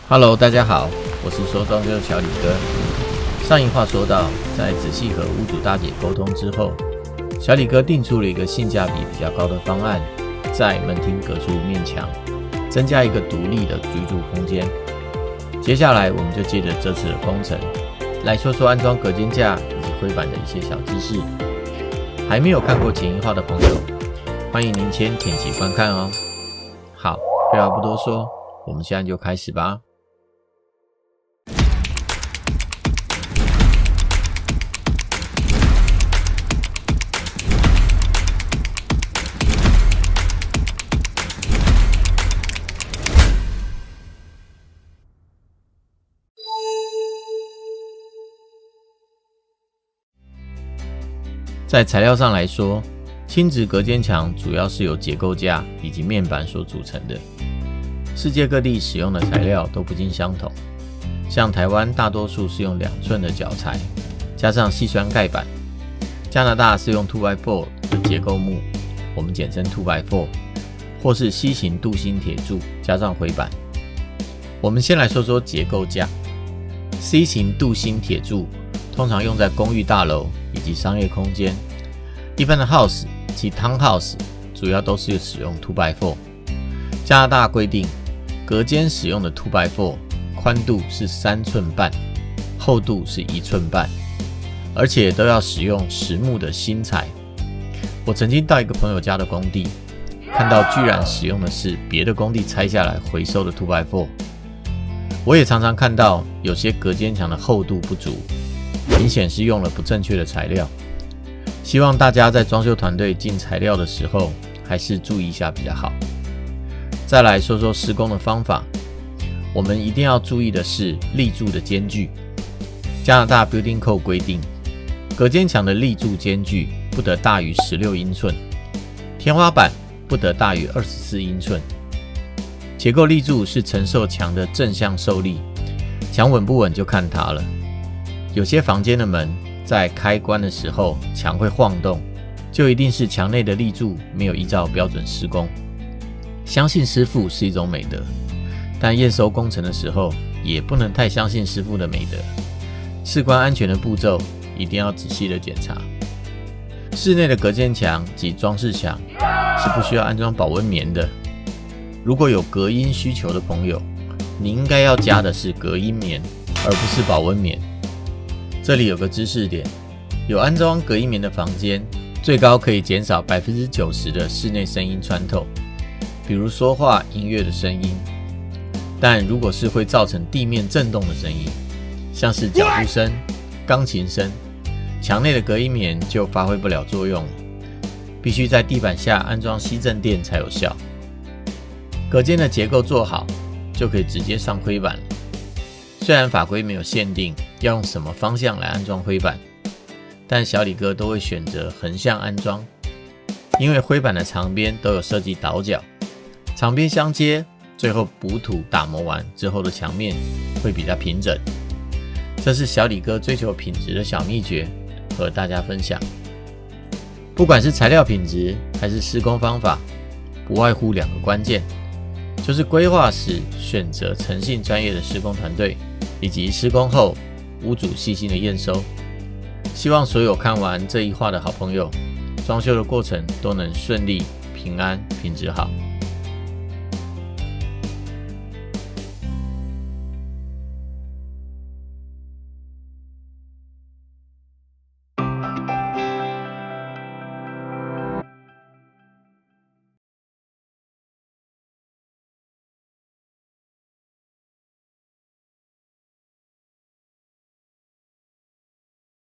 Hello， 大家好，我是说装修的小李哥。上一话说到，在仔细和屋主大姐沟通之后，小李哥定出了一个性价比比较高的方案，在门厅隔出面墙，增加一个独立的居住空间。接下来我们就接着这次的工程，来说说安装隔间架以及灰板的一些小知识。还没有看过前一话的朋友，欢迎您先点击观看哦。好，废话不多说，我们现在就开始吧。在材料上来说，轻质隔间墙主要是由结构架以及面板所组成的。世界各地使用的材料都不尽相同，像台湾大多数是用2寸的角材，加上细酸盖板；加拿大是用 2x4 的结构木，我们简称 2x4， 或是 C 型镀锌铁柱加上灰板。我们先来说说结构架。C 型镀锌铁柱通常用在公寓大楼以及商业空间。一般的 house 及 townhouse 主要都是使用 2x4。加拿大规定，隔间使用的 2x4 宽度是3寸半，厚度是1寸半，而且都要使用实木的新材。我曾经到一个朋友家的工地，看到居然使用的是别的工地拆下来回收的 2x4。我也常常看到有些隔间墙的厚度不足，明显是用了不正确的材料。希望大家在装修团队进材料的时候，还是注意一下比较好。再来说说施工的方法，我们一定要注意的是立柱的间距。加拿大 Building Code 规定，隔间墙的立柱间距不得大于16英寸，天花板不得大于24英寸。结构立柱是承受墙的正向受力，墙稳不稳就看它了。有些房间的门在开关的时候墙会晃动，就一定是墙内的立柱没有依照标准施工。相信师傅是一种美德，但验收工程的时候也不能太相信师傅的美德。事关安全的步骤一定要仔细的检查。室内的隔间墙及装饰墙是不需要安装保温棉的。如果有隔音需求的朋友，你应该要加的是隔音棉，而不是保温棉。这里有个知识点，有安装隔音棉的房间，最高可以减少 90% 的室内声音穿透，比如说话、音乐的声音。但如果是会造成地面震动的声音，像是脚步声、钢琴声，墙内的隔音棉就发挥不了作用了，必须在地板下安装吸震垫才有效。隔间的结构做好，就可以直接上灰板了。虽然法规没有限定要用什么方向来安装灰板，但小李哥都会选择横向安装，因为灰板的长边都有设计倒角，长边相接，最后补土打磨完之后的墙面会比较平整。这是小李哥追求品质的小秘诀，和大家分享。不管是材料品质还是施工方法，不外乎2个关键，就是规划时选择诚信专业的施工团队，以及施工后屋主细心的验收。希望所有看完这一话的好朋友，装修的过程都能顺利、平安、品质好。